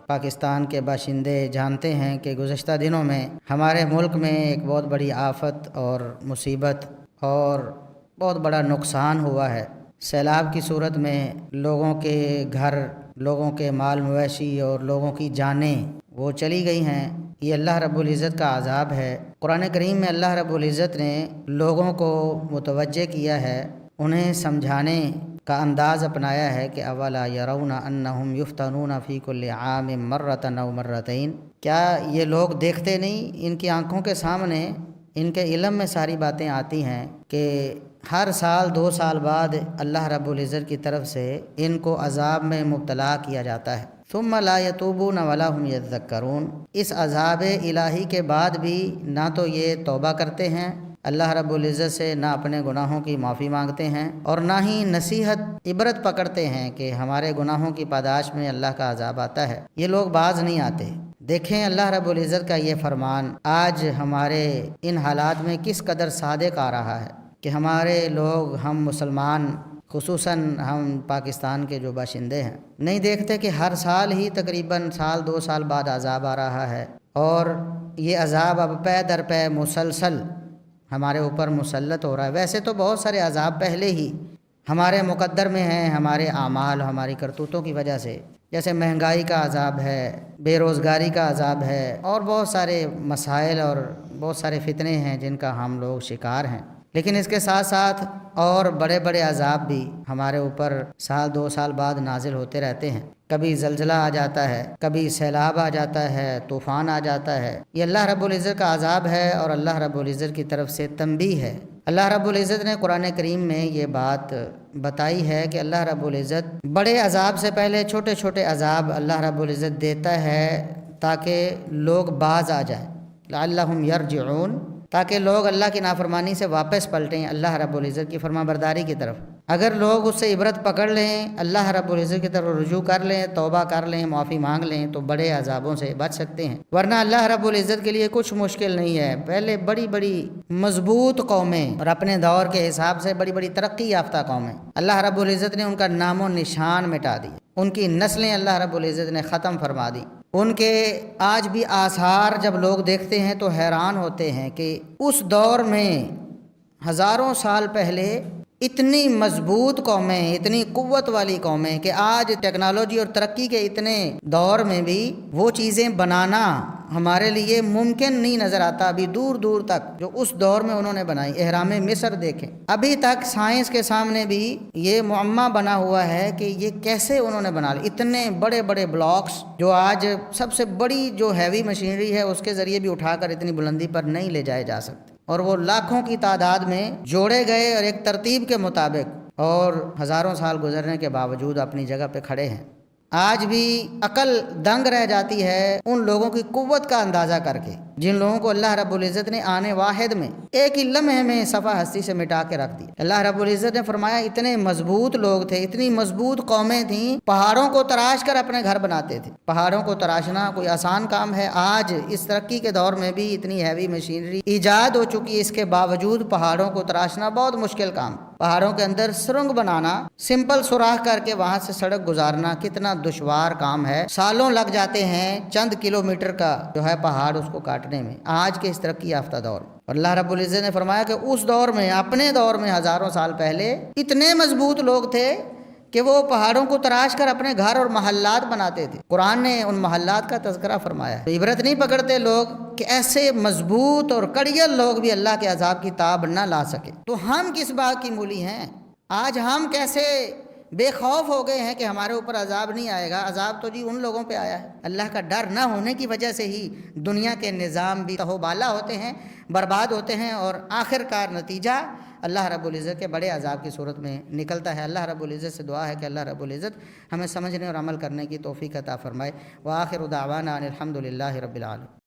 پاکستان کے باشندے جانتے ہیں کہ گزشتہ دنوں میں ہمارے ملک میں ایک بہت بڑی آفت اور مصیبت اور بہت بڑا نقصان ہوا ہے۔ سیلاب کی صورت میں لوگوں کے گھر، لوگوں کے مال مویشی اور لوگوں کی جانیں وہ چلی گئی ہیں۔ یہ اللہ رب العزت کا عذاب ہے۔ قرآن کریم میں اللہ رب العزت نے لوگوں کو متوجہ کیا ہے، انہیں سمجھانے کا انداز اپنایا ہے کہ اولا یرون انہم یفتنون فی کل عام مرۃ او مرتین، کیا یہ لوگ دیکھتے نہیں، ان کی آنکھوں کے سامنے، ان کے علم میں ساری باتیں آتی ہیں کہ ہر سال 2 سال بعد اللہ رب العزت کی طرف سے ان کو عذاب میں مبتلا کیا جاتا ہے۔ ثم لا یتوبون ولا هم یذکرون، اس عذاب الہی کے بعد بھی نہ تو یہ توبہ کرتے ہیں اللہ رب العزت سے، نہ اپنے گناہوں کی معافی مانگتے ہیں، اور نہ ہی نصیحت عبرت پکڑتے ہیں کہ ہمارے گناہوں کی پاداش میں اللہ کا عذاب آتا ہے۔ یہ لوگ باز نہیں آتے۔ دیکھیں اللہ رب العزت کا یہ فرمان آج ہمارے ان حالات میں کس قدر صادق آ رہا ہے کہ ہمارے لوگ، ہم مسلمان، خصوصاً ہم پاکستان کے جو باشندے ہیں، نہیں دیکھتے کہ ہر سال ہی تقریباً سال 2 سال بعد عذاب آ رہا ہے، اور یہ عذاب اب پے در پے مسلسل ہمارے اوپر مسلط ہو رہا ہے۔ ویسے تو بہت سارے عذاب پہلے ہی ہمارے مقدر میں ہیں، ہمارے اعمال، ہماری کرتوتوں کی وجہ سے، جیسے مہنگائی کا عذاب ہے، بے روزگاری کا عذاب ہے، اور بہت سارے مسائل اور بہت سارے فتنے ہیں جن کا ہم لوگ شکار ہیں۔ لیکن اس کے ساتھ ساتھ اور بڑے بڑے عذاب بھی ہمارے اوپر سال 2 سال بعد نازل ہوتے رہتے ہیں۔ کبھی زلزلہ آ جاتا ہے، کبھی سیلاب آ جاتا ہے، طوفان آ جاتا ہے۔ یہ اللہ رب العزت کا عذاب ہے اور اللہ رب العزت کی طرف سے تنبیہ ہے۔ اللہ رب العزت نے قرآن کریم میں یہ بات بتائی ہے کہ اللہ رب العزت بڑے عذاب سے پہلے چھوٹے چھوٹے عذاب اللہ رب العزت دیتا ہے تاکہ لوگ باز آ جائیں، لعلہم یرجعون، تاکہ لوگ اللہ کی نافرمانی سے واپس پلٹیں اللہ رب العزت کی فرما برداری کی طرف۔ اگر لوگ اس سے عبرت پکڑ لیں، اللہ رب العزت کی طرف رجوع کر لیں، توبہ کر لیں، معافی مانگ لیں، تو بڑے عذابوں سے بچ سکتے ہیں۔ ورنہ اللہ رب العزت کے لیے کچھ مشکل نہیں ہے۔ پہلے بڑی بڑی مضبوط قومیں اور اپنے دور کے حساب سے بڑی بڑی ترقی یافتہ قومیں، اللہ رب العزت نے ان کا نام و نشان مٹا دی، ان کی نسلیں اللہ رب العزت نے ختم فرما دی۔ ان کے آج بھی آثار جب لوگ دیکھتے ہیں تو حیران ہوتے ہیں کہ اس دور میں ہزاروں سال پہلے اتنی مضبوط قومیں، اتنی قوت والی قومیں، کہ آج ٹیکنالوجی اور ترقی کے اتنے دور میں بھی وہ چیزیں بنانا ہمارے لیے ممکن نہیں نظر آتا ابھی دور دور تک، جو اس دور میں انہوں نے بنائی۔ اہرام مصر دیکھیں، ابھی تک سائنس کے سامنے بھی یہ معمہ بنا ہوا ہے کہ یہ کیسے انہوں نے بنا لی اتنے بڑے بڑے بلاکس، جو آج سب سے بڑی جو ہیوی مشینری ہے اس کے ذریعے بھی اٹھا کر اتنی بلندی پر نہیں لے جائے جا سکتے، اور وہ لاکھوں کی تعداد میں جوڑے گئے اور ایک ترتیب کے مطابق، اور ہزاروں سال گزرنے کے باوجود اپنی جگہ پہ کھڑے ہیں۔ آج بھی عقل دنگ رہ جاتی ہے ان لوگوں کی قوت کا اندازہ کر کے جن لوگوں کو اللہ رب العزت نے آنے واحد میں ایک ہی لمحے میں صفحہ ہستی سے مٹا کے رکھ دی۔ اللہ رب العزت نے فرمایا اتنے مضبوط لوگ تھے، اتنی مضبوط قومیں تھیں، پہاڑوں کو تراش کر اپنے گھر بناتے تھے۔ پہاڑوں کو تراشنا کوئی آسان کام ہے؟ آج اس ترقی کے دور میں بھی اتنی ہیوی مشینری ایجاد ہو چکی ہے، اس کے باوجود پہاڑوں کو تراشنا بہت مشکل کام۔ پہاڑوں کے اندر سرنگ بنانا، سمپل سوراخ کر کے وہاں سے سڑک گزارنا کتنا دشوار کام ہے، سالوں لگ جاتے ہیں چند کلومیٹر کا جو ہے پہاڑ اس کو کاٹنے میں، آج کے اس ترقی یافتہ دور۔ اور اللہ رب العزت نے فرمایا کہ اس دور میں، اپنے دور میں ہزاروں سال پہلے اتنے مضبوط لوگ تھے کہ وہ پہاڑوں کو تراش کر اپنے گھر اور محلات بناتے تھے۔ قرآن نے ان محلات کا تذکرہ فرمایا ہے۔ تو عبرت نہیں پکڑتے لوگ کہ ایسے مضبوط اور کڑیل لوگ بھی اللہ کے عذاب کی تاب نہ لا سکے، تو ہم کس بات کی مولی ہیں؟ آج ہم کیسے بے خوف ہو گئے ہیں کہ ہمارے اوپر عذاب نہیں آئے گا؟ عذاب تو جی ان لوگوں پہ آیا ہے۔ اللہ کا ڈر نہ ہونے کی وجہ سے ہی دنیا کے نظام بھی تہو بالا ہوتے ہیں، برباد ہوتے ہیں، اور آخر کار نتیجہ اللہ رب العزت کے بڑے عذاب کی صورت میں نکلتا ہے۔ اللہ رب العزت سے دعا ہے کہ اللہ رب العزت ہمیں سمجھنے اور عمل کرنے کی توفیق عطا فرمائے۔ وآخر دعوانا ان الحمد للہ رب العالمین۔